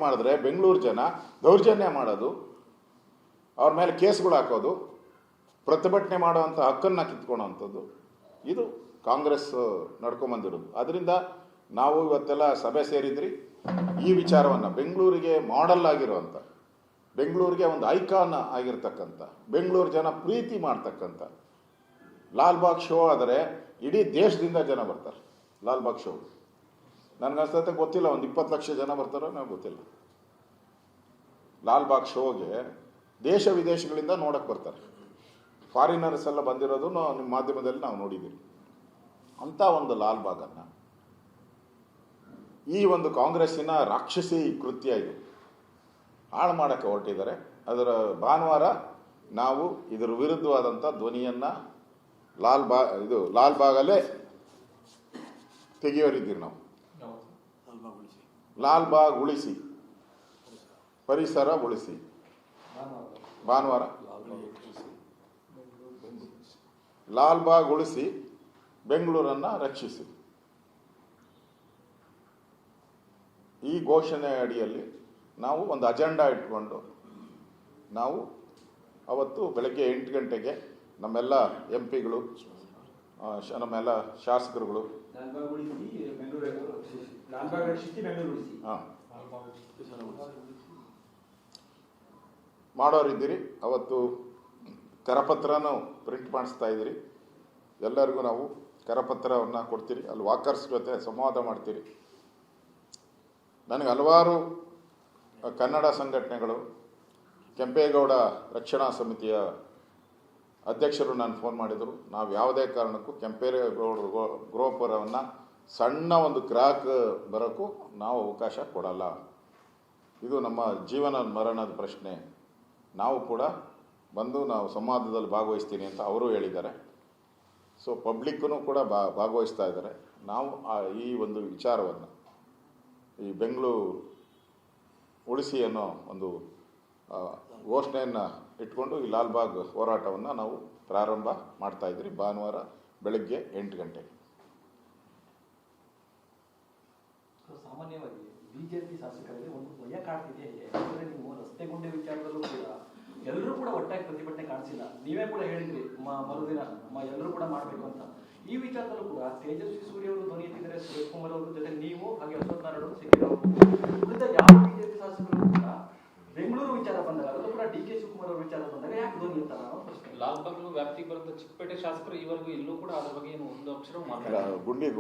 ಮಾಡಿದ್ರೆ ಬೆಂಗಳೂರು ಜನ ದೌರ್ಜನ್ಯ ಮಾಡೋದು, ಅವ್ರ ಮೇಲೆ ಕೇಸ್ಗಳು ಹಾಕೋದು, ಪ್ರತಿಭಟನೆ ಮಾಡುವಂಥ ಹಕ್ಕನ್ನು ಕಿತ್ಕೊಳ್ಳೋವಂಥದ್ದು ಇದು ಕಾಂಗ್ರೆಸ್ ನಡ್ಕೊಂಬಂದಿರೋದು. ಅದರಿಂದ ನಾವು ಇವತ್ತೆಲ್ಲ ಸಭೆ ಸೇರಿದ್ರಿ. ಈ ವಿಚಾರವನ್ನು ಬೆಂಗಳೂರಿಗೆ ಮಾಡೆಲ್ ಆಗಿರುವಂಥ, ಬೆಂಗಳೂರಿಗೆ ಒಂದು ಐಕಾನ್ ಆಗಿರ್ತಕ್ಕಂಥ, ಬೆಂಗಳೂರು ಜನ ಪ್ರೀತಿ ಮಾಡ್ತಕ್ಕಂಥ ಲಾಲ್ಬಾಗ್ ಶೋ ಆದರೆ ಇಡೀ ದೇಶದಿಂದ ಜನ ಬರ್ತಾರೆ. ಲಾಲ್ಬಾಗ್ ಶೋ ನನಗನ್ಸುತ್ತೆ ಗೊತ್ತಿಲ್ಲ, ಒಂದು 20 ಲಕ್ಷ ಜನ ಬರ್ತಾರೋ ನನಗೆ ಗೊತ್ತಿಲ್ಲ. ಲಾಲ್ಬಾಗ್ ಶೋಗೆ ದೇಶ ವಿದೇಶಗಳಿಂದ ನೋಡಕ್ಕೆ ಬರ್ತಾರೆ. ಫಾರಿನರ್ಸ್ ಎಲ್ಲ ಬಂದಿರೋದು ನಿಮ್ಮ ಮಾಧ್ಯಮದಲ್ಲಿ ನಾವು ನೋಡಿದ್ದೀವಿ. ಅಂಥ ಒಂದು ಲಾಲ್ಬಾಗನ್ನು ಈ ಒಂದು ಕಾಂಗ್ರೆಸ್ಸಿನ ರಾಕ್ಷಸಿ ಕೃತ್ಯ ಇದು ಹಾಳು ಮಾಡೋಕ್ಕೆ ಹೊರಟಿದ್ದಾರೆ. ಅದರ ಭಾನುವಾರ ನಾವು ಇದರ ವಿರುದ್ಧವಾದಂಥ ಧ್ವನಿಯನ್ನು ಲಾಲ್ಬಾಗಲ್ಲೇ ತೆಗೆಯೋರಿದ್ದೀವಿ. ನಾವು ಲಾಲ್ಬಾಗ್ ಉಳಿಸಿ, ಪರಿಸರ ಉಳಿಸಿ, ಭಾನುವಾರ ಲಾಲ್ಬಾಗ್ ಉಳಿಸಿ, ಬೆಂಗಳೂರನ್ನು ರಕ್ಷಿಸಿ, ಈ ಘೋಷಣೆ ಅಡಿಯಲ್ಲಿ ನಾವು ಒಂದು ಅಜೆಂಡಾ ಇಟ್ಕೊಂಡು ನಾವು ಅವತ್ತು ಬೆಳಗ್ಗೆ 8 ಗಂಟೆಗೆ ನಮ್ಮೆಲ್ಲ MP ಗಳು, ನಮ್ಮೆಲ್ಲ ಶಾಸಕರುಗಳು ಮಾಡೋರಿದ್ದೀರಿ. ಅವತ್ತು ಕರಪತ್ರನೂ ಪ್ರಿಂಟ್ ಮಾಡಿಸ್ತಾ ಇದ್ದೀರಿ. ಎಲ್ಲರಿಗೂ ನಾವು ಕರಪತ್ರವನ್ನು ಕೊಡ್ತೀರಿ. ಅಲ್ಲಿ ವಾಕರ್ಸ್ ಜೊತೆ ಸಂವಾದ ಮಾಡ್ತೀರಿ. ನನಗೆ ಹಲವಾರು ಕನ್ನಡ ಸಂಘಟನೆಗಳು, ಕೆಂಪೇಗೌಡ ರಕ್ಷಣಾ ಸಮಿತಿಯ ಅಧ್ಯಕ್ಷರು ನಾನು ಫೋನ್ ಮಾಡಿದರು. ನಾವು ಯಾವುದೇ ಕಾರಣಕ್ಕೂ ಕೆಂಪೇಗೌಡ ಗೃಹಪುರವನ್ನು ಸಣ್ಣ ಒಂದು ಕ್ರಾಕ್ ಬರೋಕ್ಕೂ ನಾವು ಅವಕಾಶ ಕೊಡಲ್ಲ. ಇದು ನಮ್ಮ ಜೀವನ ಮರಣದ ಪ್ರಶ್ನೆ. ನಾವು ಕೂಡ ಬಂದು ನಾವು ಸಂವಾದದಲ್ಲಿ ಭಾಗವಹಿಸ್ತೀನಿ ಅಂತ ಅವರು ಹೇಳಿದ್ದಾರೆ. ಸೊ ಪಬ್ಲಿಕ್ಕೂ ಕೂಡ ಭಾಗವಹಿಸ್ತಾ ಇದ್ದಾರೆ. ನಾವು ಈ ಒಂದು ವಿಚಾರವನ್ನು, ಈ ಬೆಂಗಳೂರು ಉಳಿಸಿ ಅನ್ನೋ ಒಂದು ಘೋಷಣೆಯನ್ನು ಇಟ್ಕೊಂಡು ಈ ಲಾಲ್ಬಾಗ್ ಹೋರಾಟವನ್ನು ನಾವು ಪ್ರಾರಂಭ ಮಾಡ್ತಾ ಇದ್ದೀರಿ. ಭಾನುವಾರ ಬೆಳಗ್ಗೆ 8 ಗಂಟೆಗೆ. ಸಾಮಾನ್ಯವಾಗಿ ಬಿಜೆಪಿ ಶಾಸಕರಲ್ಲಿ ಒಂದು ಭಯ ಕಾಡ್ತಿದೆ. ಯಾಕಂದ್ರೆ ನೀವು ರಸ್ತೆ ಗುಂಡಿ ವಿಚಾರದಲ್ಲೂ ಕೂಡ ಎಲ್ಲರೂ ಕೂಡ ಒಟ್ಟಾಗಿ ಪ್ರತಿಭಟನೆ ಕಾಣಿಸಿಲ್ಲ. ನೀವೇ ಕೂಡ ಹೇಳಿದ್ರಿ ಮರುದಿನ ಎಲ್ಲರೂ ಕೂಡ ಮಾಡಬೇಕು ಅಂತ. ಈ ವಿಚಾರದಲ್ಲೂ ಕೂಡ ತೇಜಸ್ವಿ ಸೂರ್ಯ ಅವರು ಧ್ವನಿ ಎತ್ತಿದ್ದಾರೆ, ಸುರೇಶ್ ಕುಮಾರ್ ಅವರ ಜೊತೆ ನೀವು ಹಾಗೆ ಅಶ್ವಥ್ ನಾರಾಯಣ ಅವರು ಸಿಕ್ಕಿರೋರು. ಉಳಿದ ಯಾವ ಬಿಜೆಪಿ ಶಾಸಕರು ಕೂಡ ಬೆಂಗಳೂರು ವಿಚಾರ ಬಂದಾಗ, ಅದರಲ್ಲೂ ಕೂಡ DK ಶಿವಕುಮಾರ್ ಅವರ ವಿಚಾರ ಬಂದಾಗ ಯಾಕೆ ಧ್ವನಿ ಅಂತ ನಾವು ಪ್ರಶ್ನೆ. ಲಾಲ್ಬಾಗ್ ವ್ಯಾಪ್ತಿಗೆ ಬರುವಂತ ಚಿಕ್ಕಪೇಟೆ ಶಾಸಕರು ಇವರೆಗೂ ಇಲ್ಲೂ ಕೂಡ ಅದ್ರ ಬಗ್ಗೆ ಏನು ಒಂದು ಅಕ್ಷರ ಮಾತಾಡ